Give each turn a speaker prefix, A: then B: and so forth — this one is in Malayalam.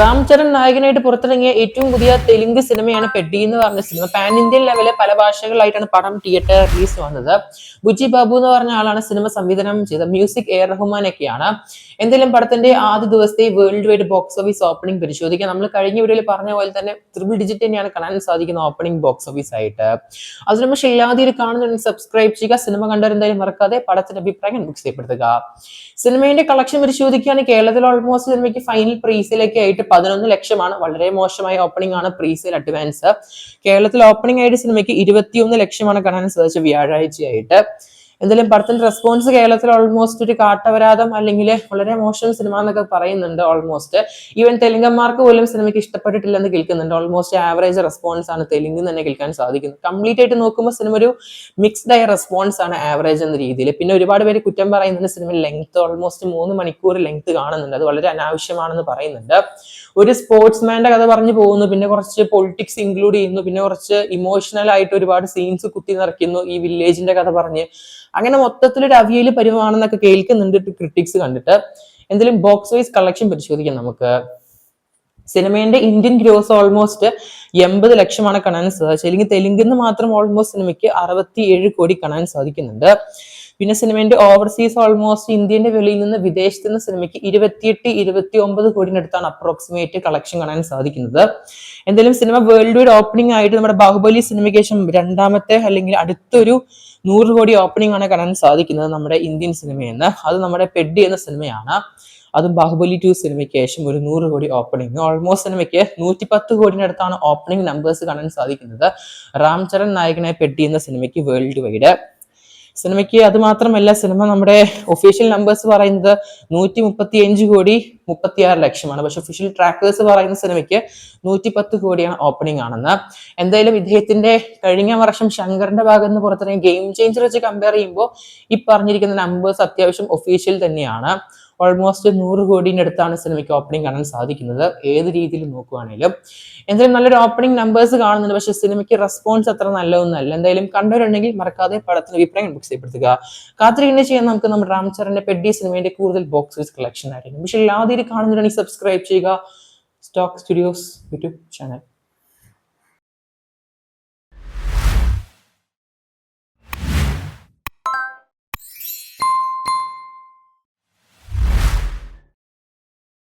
A: റാം ചരൺ നായകനായിട്ട് പുറത്തിറങ്ങിയ ഏറ്റവും പുതിയ തെലുങ്ക് സിനിമയാണ് പെഡ്ഡി എന്ന് പറഞ്ഞ സിനിമ. പാൻ ഇന്ത്യൻ ലെവലിൽ പല ഭാഷകളിലായിട്ടാണ് പടം തിയേറ്റർ റിലീസ് വന്നത്. ബുജി ബാബു എന്ന് പറഞ്ഞ ആളാണ് സിനിമ സംവിധാനം ചെയ്ത. മ്യൂസിക് റഹ്മാൻ ഒക്കെയാണ്. എന്തായാലും പടത്തിന്റെ ആദ്യ ദിവസത്തെ world wide box office opening പരിശോധിക്കാം. നമ്മൾ കഴിഞ്ഞ വീഡിയോയിൽ പറഞ്ഞ പോലെ തന്നെ ട്രിപ്പിൾ ഡിജിറ്റ് തന്നെയാണ് കാണാൻ സാധിക്കുന്ന ഓപ്പണിംഗ് ബോക്സ് ഓഫീസ് ആയിട്ട്. അതിന് പക്ഷേ എല്ലാവരും കാണുന്നുണ്ടെങ്കിൽ സബ്സ്ക്രൈബ് ചെയ്യുക. സിനിമ കണ്ടവരെന്തായാലും മറക്കാതെ പടത്തിന്റെ അഭിപ്രായം ബുക്ക് ചെയ്യപ്പെടുത്തുക. സിനിമയുടെ കളക്ഷൻ പരിശോധിക്കുകയാണ്. കേരളത്തിൽ ഓൾമോസ്റ്റ് സിനിമയ്ക്ക് ഫൈനൽ പ്രീസിലൊക്കെ ആയിട്ട് 11 ലക്ഷമാണ്. വളരെ മോശമായ ഓപ്പണിംഗ് ആണ് പ്രീസെയിൽ അഡ്വാൻസ്. കേരളത്തിൽ ഓപ്പണിംഗ് ആയിട്ട് സിനിമയ്ക്ക് 21 ലക്ഷമാണ് കാണാൻ സാധിച്ചത് വ്യാഴാഴ്ചയായിട്ട്. എന്തായാലും പടത്തിന്റെ റെസ്പോൺസ് കേരളത്തിൽ ഓൾമോസ്റ്റ് ഒരു കാട്ടവരാതം അല്ലെങ്കിൽ വളരെ മോശം സിനിമ എന്നൊക്കെ പറയുന്നുണ്ട്. ഓൾമോസ്റ്റ് ഈവൻ തെലുങ്കന്മാർക്ക് പോലും സിനിമയ്ക്ക് ഇഷ്ടപ്പെട്ടിട്ടില്ലെന്ന് കേൾക്കുന്നുണ്ട്. ഓൾമോസ്റ്റ് ആവറേജ് റെസ്പോൺസ് ആണ് തെലുങ്കിൽ തന്നെ കേൾക്കാൻ സാധിക്കുന്നത്. കംപ്ലീറ്റ് ആയിട്ട് നോക്കുമ്പോൾ സിനിമ ഒരു മിക്സ്ഡ് ആയ റെസ്പോൺസ് ആണ് ആവറേജ് എന്ന രീതിയിൽ. പിന്നെ ഒരുപാട് പേര് കുറ്റം പറയുന്നുണ്ട് സിനിമ ലെങ്ത് ഓൾമോസ്റ്റ് 3 മണിക്കൂർ ലെങ്ത് കാണുന്നുണ്ട്. അത് വളരെ അനാവശ്യമാണെന്ന് പറയുന്നുണ്ട്. ഒരു സ്പോർട്സ്മാന്റെ കഥ പറഞ്ഞു പോകുന്നു, പിന്നെ കുറച്ച് പൊളിറ്റിക്സ് ഇൻക്ലൂഡ് ചെയ്യുന്നു, പിന്നെ കുറച്ച് ഇമോഷണൽ ആയിട്ട് ഒരുപാട് സീൻസ് കുത്തി നിറയ്ക്കുന്നു ഈ വില്ലേജിന്റെ കഥ പറഞ്ഞ്. അങ്ങനെ മൊത്തത്തിലൊരു അവിയല് പരിവാണെന്നൊക്കെ കേൾക്കുന്നുണ്ട് ക്രിട്ടിക്സ് കണ്ടിട്ട്. എന്തെങ്കിലും ബോക്സ് വൈസ് കളക്ഷൻ പരിശോധിക്കാം നമുക്ക്. സിനിമയുടെ ഇന്ത്യൻ ഗ്രോസ് ഓൾമോസ്റ്റ് 80 ലക്ഷമാണ് കാണാൻ സാധിച്ചത്. അല്ലെങ്കിൽ തെലുങ്കിൽ നിന്ന് മാത്രം ഓൾമോസ്റ്റ് സിനിമയ്ക്ക് 67 കോടി കാണാൻ സാധിക്കുന്നുണ്ട്. പിന്നെ സിനിമയുടെ ഓവർസീസ് ഓൾമോസ്റ്റ് ഇന്ത്യന്റെ വെളിയിൽ നിന്ന് വിദേശത്ത് നിന്ന് സിനിമയ്ക്ക് 28-29 കോടിനടുത്താണ് അപ്രോക്സിമേറ്റ് കളക്ഷൻ കാണാൻ സാധിക്കുന്നത്. എന്തായാലും സിനിമ വേൾഡ് വൈഡ് ഓപ്പണിംഗ് ആയിട്ട് നമ്മുടെ ബാഹുബലി സിനിമയ്ക്ക് ശേഷം രണ്ടാമത്തെ അല്ലെങ്കിൽ അടുത്തൊരു 100 കോടി ഓപ്പണിംഗ് ആണ് കാണാൻ സാധിക്കുന്നത് നമ്മുടെ ഇന്ത്യൻ സിനിമയെന്ന്. അത് നമ്മുടെ പെഡ്ഡി എന്ന സിനിമയാണ്. അതും ബാഹുബലി 2 സിനിമയ്ക്ക് ശേഷം ഒരു 100 കോടി ഓപ്പണിംഗ്. ഓൾമോസ്റ്റ് സിനിമയ്ക്ക് 110 കോടിനടുത്താണ് ഓപ്പണിംഗ് നമ്പേഴ്സ് കാണാൻ സാധിക്കുന്നത് റാം ചരൺ നായകനായ പെഡ്ഡി എന്ന സിനിമയ്ക്ക് വേൾഡ് വൈഡ്. സിനിമയ്ക്ക് അത് മാത്രമല്ല, സിനിമ നമ്മുടെ ഒഫീഷ്യൽ നമ്പേഴ്സ് പറയുന്നത് 135 കോടി 36 ലക്ഷമാണ്. പക്ഷെ ഒഫീഷ്യൽ ട്രാക്കേഴ്സ് പറയുന്ന സിനിമയ്ക്ക് 110 കോടിയാണ് ഓപ്പണിംഗ് ആണെന്ന്. എന്തായാലും ഇദ്ദേഹത്തിന്റെ കഴിഞ്ഞ വർഷം ശങ്കറിന്റെ ഭാഗത്ത് നിന്ന് പുറത്തിറങ്ങിയ ഗെയിം ചേഞ്ചർ വെച്ച് കമ്പയർ ചെയ്യുമ്പോൾ ഈ പറഞ്ഞിരിക്കുന്ന നമ്പേഴ്സ് അത്യാവശ്യം ഒഫീഷ്യൽ തന്നെയാണ്. ഓൾമോസ്റ്റ് 100 കോടിന്റെ അടുത്താണ് സിനിമയ്ക്ക് ഓപ്പണിംഗ് കാണാൻ സാധിക്കുന്നത് ഏത് രീതിയിൽ നോക്കുവാണെങ്കിലും. എന്തായാലും നല്ലൊരു ഓപ്പണിംഗ് നമ്പേഴ്സ് കാണുന്നുണ്ട്. പക്ഷെ സിനിമയ്ക്ക് റെസ്പോൺസ് അത്ര നല്ലതൊന്നല്ല. എന്തായാലും കണ്ടവരുണ്ടെങ്കിൽ മറക്കാതെ പടത്തിന് അഭിപ്രായം ബുക്ക് ചെയ്യപ്പെടുത്തുക. കാത്തിരിക്കുന്നത് ചെയ്യാൻ നമുക്ക് നമ്മുടെ റാം ചരണിന്റെ പെഡ്ഡി സിനിമയുടെ കൂടുതൽ ബോക്സ് ഓഫീസ് കളക്ഷൻ ആയിരിക്കും. പക്ഷെ എല്ലാവരും കാണുന്നുണ്ടെങ്കിൽ സബ്സ്ക്രൈബ് ചെയ്യുക സ്റ്റോക്ക് സ്റ്റുഡിയോസ് യൂട്യൂബ് ചാനൽ.